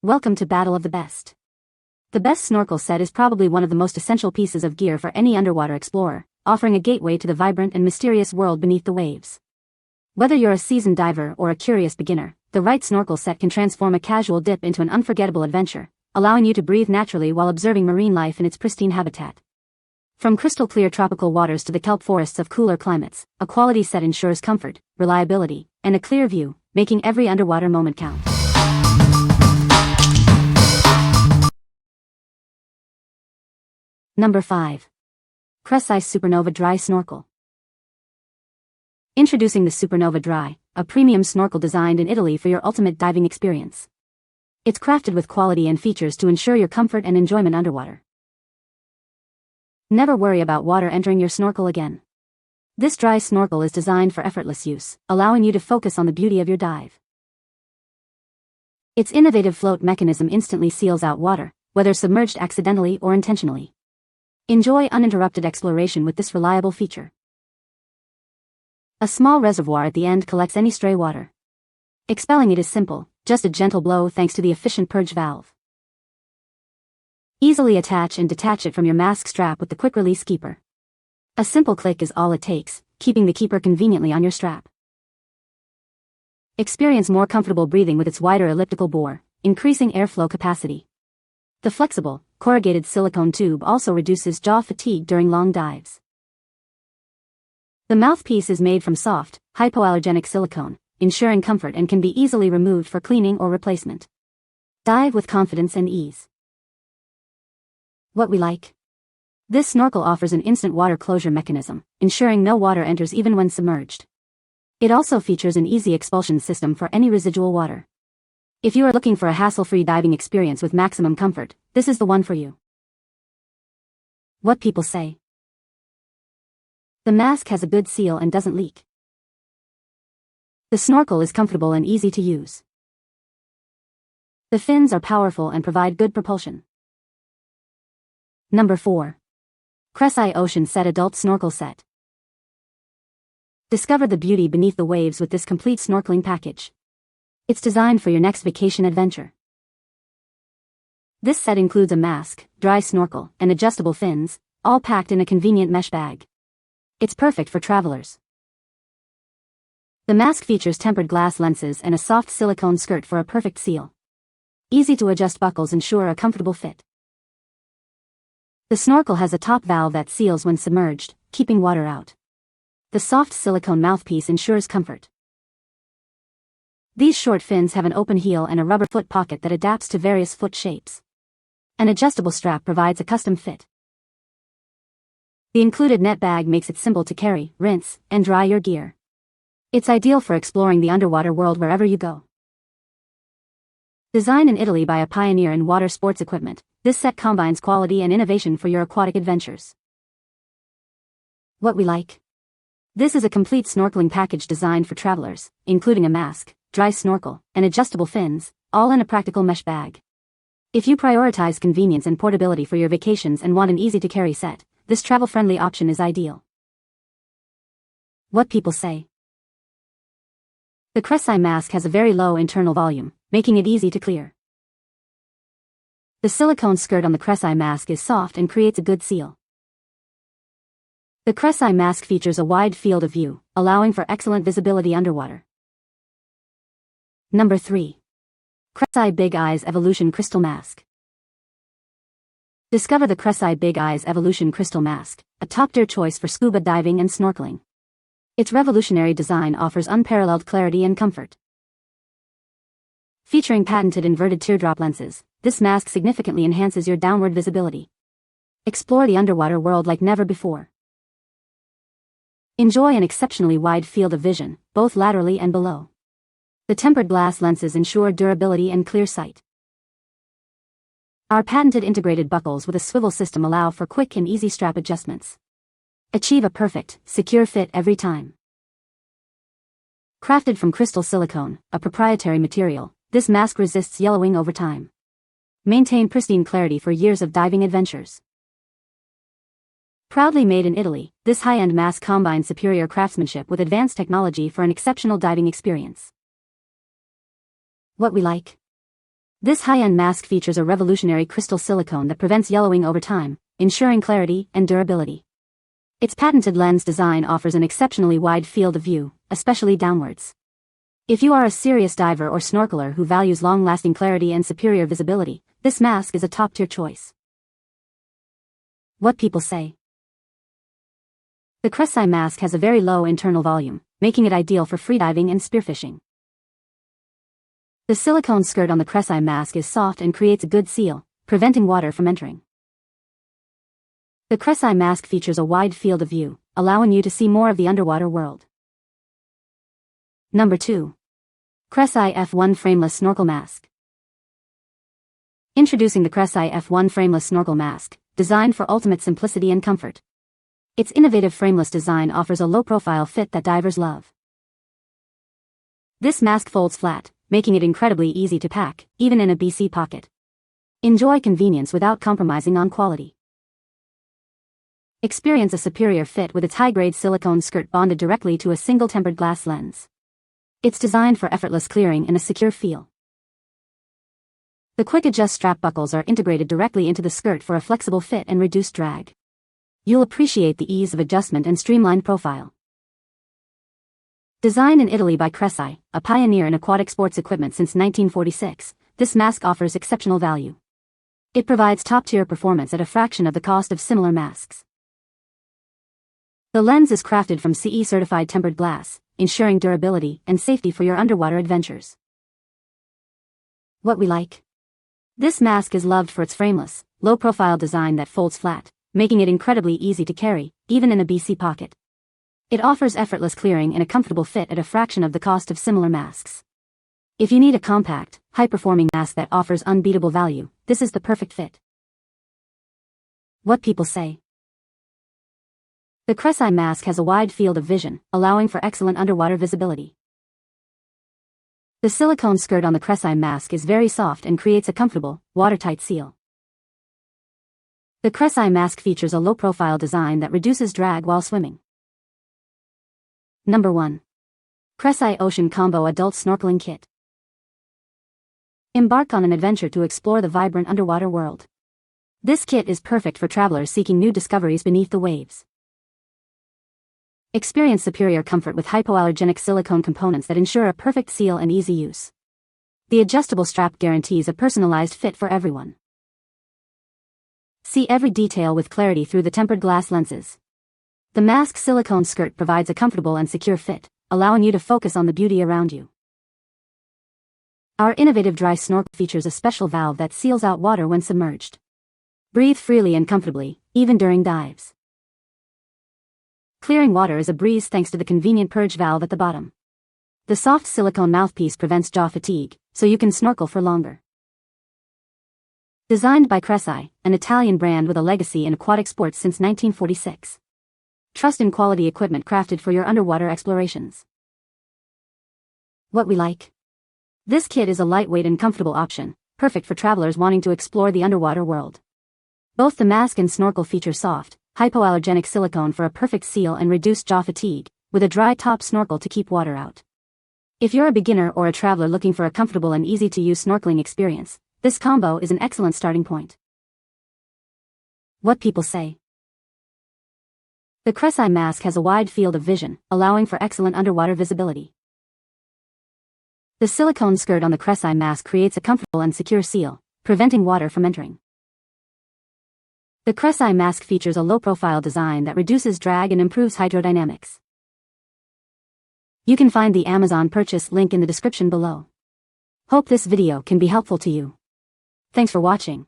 Welcome to Battle of the Best. The Best Snorkel Set is probably one of the most essential pieces of gear for any underwater explorer, offering a gateway to the vibrant and mysterious world beneath the waves. Whether you're a seasoned diver or a curious beginner, the right snorkel set can transform a casual dip into an unforgettable adventure, allowing you to breathe naturally while observing marine life in its pristine habitat. From crystal-clear tropical waters to the kelp forests of cooler climates, a quality set ensures comfort, reliability, and a clear view, making every underwater moment count. Number 5. Cressi Supernova Dry Snorkel. Introducing the Supernova Dry, a premium snorkel designed in Italy for your ultimate diving experience. It's crafted with quality and features to ensure your comfort and enjoyment underwater. Never worry about water entering your snorkel again. This dry snorkel is designed for effortless use, allowing you to focus on the beauty of your dive. Its innovative float mechanism instantly seals out water, whether submerged accidentally or intentionally. Enjoy uninterrupted exploration with this reliable feature. A small reservoir at the end collects any stray water. Expelling it is simple, just a gentle blow thanks to the efficient purge valve. Easily attach and detach it from your mask strap with the quick-release keeper. A simple click is all it takes, keeping the keeper conveniently on your strap. Experience more comfortable breathing with its wider elliptical bore, increasing airflow capacity. The flexible, corrugated silicone tube also reduces jaw fatigue during long dives. The mouthpiece is made from soft, hypoallergenic silicone, ensuring comfort and can be easily removed for cleaning or replacement. Dive with confidence and ease. What we like? This snorkel offers an instant water closure mechanism, ensuring no water enters even when submerged. It also features an easy expulsion system for any residual water. If you are looking for a hassle-free diving experience with maximum comfort, this is the one for you. What people say. The mask has a good seal and doesn't leak. The snorkel is comfortable and easy to use. The fins are powerful and provide good propulsion. Number 4. Cressi Ocean Set Adult Snorkel Set. Discover the beauty beneath the waves with this complete snorkeling package. It's designed for your next vacation adventure. This set includes a mask, dry snorkel, and adjustable fins, all packed in a convenient mesh bag. It's perfect for travelers. The mask features tempered glass lenses and a soft silicone skirt for a perfect seal. Easy to adjust buckles ensure a comfortable fit. The snorkel has a top valve that seals when submerged, keeping water out. The soft silicone mouthpiece ensures comfort. These short fins have an open heel and a rubber foot pocket that adapts to various foot shapes. An adjustable strap provides a custom fit. The included net bag makes it simple to carry, rinse, and dry your gear. It's ideal for exploring the underwater world wherever you go. Designed in Italy by a pioneer in water sports equipment, this set combines quality and innovation for your aquatic adventures. What we like? This is a complete snorkeling package designed for travelers, including a mask, dry snorkel, and adjustable fins, all in a practical mesh bag. If you prioritize convenience and portability for your vacations and want an easy-to-carry set, this travel-friendly option is ideal. What people say. The Cressi mask has a very low internal volume, making it easy to clear. The silicone skirt on the Cressi mask is soft and creates a good seal. The Cressi mask features a wide field of view, allowing for excellent visibility underwater. Number 3. Cressi Big Eyes Evolution Crystal Mask. Discover the Cressi Big Eyes Evolution Crystal Mask, a top-tier choice for scuba diving and snorkeling. Its revolutionary design offers unparalleled clarity and comfort. Featuring patented inverted teardrop lenses, this mask significantly enhances your downward visibility. Explore the underwater world like never before. Enjoy an exceptionally wide field of vision, both laterally and below. The tempered glass lenses ensure durability and clear sight. Our patented integrated buckles with a swivel system allow for quick and easy strap adjustments. Achieve a perfect, secure fit every time. Crafted from crystal silicone, a proprietary material, this mask resists yellowing over time. Maintain pristine clarity for years of diving adventures. Proudly made in Italy, this high-end mask combines superior craftsmanship with advanced technology for an exceptional diving experience. What we like? This high-end mask features a revolutionary crystal silicone that prevents yellowing over time, ensuring clarity and durability. Its patented lens design offers an exceptionally wide field of view, especially downwards. If you are a serious diver or snorkeler who values long-lasting clarity and superior visibility, this mask is a top-tier choice. What people say. The Cressi mask has a very low internal volume, making it ideal for freediving and spearfishing. The silicone skirt on the Cressi mask is soft and creates a good seal, preventing water from entering. The Cressi mask features a wide field of view, allowing you to see more of the underwater world. Number 2. Cressi F1 Frameless Snorkel Mask. Introducing the Cressi F1 Frameless Snorkel Mask, designed for ultimate simplicity and comfort. Its innovative frameless design offers a low-profile fit that divers love. This mask folds flat, making it incredibly easy to pack, even in a BC pocket. Enjoy convenience without compromising on quality. Experience a superior fit with its high-grade silicone skirt bonded directly to a single tempered glass lens. It's designed for effortless clearing and a secure feel. The quick-adjust strap buckles are integrated directly into the skirt for a flexible fit and reduced drag. You'll appreciate the ease of adjustment and streamlined profile. Designed in Italy by Cressi, a pioneer in aquatic sports equipment since 1946, this mask offers exceptional value. It provides top-tier performance at a fraction of the cost of similar masks. The lens is crafted from CE-certified tempered glass, ensuring durability and safety for your underwater adventures. What we like. This mask is loved for its frameless, low-profile design that folds flat, making it incredibly easy to carry, even in a BC pocket. It offers effortless clearing and a comfortable fit at a fraction of the cost of similar masks. If you need a compact, high-performing mask that offers unbeatable value, this is the perfect fit. What people say. The Cressi mask has a wide field of vision, allowing for excellent underwater visibility. The silicone skirt on the Cressi mask is very soft and creates a comfortable, watertight seal. The Cressi mask features a low-profile design that reduces drag while swimming. Number 1. Cressi Ocean Combo Adult Snorkeling Kit. Embark on an adventure to explore the vibrant underwater world. This kit is perfect for travelers seeking new discoveries beneath the waves. Experience superior comfort with hypoallergenic silicone components that ensure a perfect seal and easy use. The adjustable strap guarantees a personalized fit for everyone. See every detail with clarity through the tempered glass lenses. The mask silicone skirt provides a comfortable and secure fit, allowing you to focus on the beauty around you. Our innovative dry snorkel features a special valve that seals out water when submerged. Breathe freely and comfortably, even during dives. Clearing water is a breeze thanks to the convenient purge valve at the bottom. The soft silicone mouthpiece prevents jaw fatigue, so you can snorkel for longer. Designed by Cressi, an Italian brand with a legacy in aquatic sports since 1946. Trust in quality equipment crafted for your underwater explorations. What we like. This kit is a lightweight and comfortable option, perfect for travelers wanting to explore the underwater world. Both the mask and snorkel feature soft, hypoallergenic silicone for a perfect seal and reduced jaw fatigue, with a dry top snorkel to keep water out. If you're a beginner or a traveler looking for a comfortable and easy-to-use snorkeling experience, this combo is an excellent starting point. What people say. The Cressi mask has a wide field of vision, allowing for excellent underwater visibility. The silicone skirt on the Cressi mask creates a comfortable and secure seal, preventing water from entering. The Cressi mask features a low-profile design that reduces drag and improves hydrodynamics. You can find the Amazon purchase link in the description below. Hope this video can be helpful to you. Thanks for watching.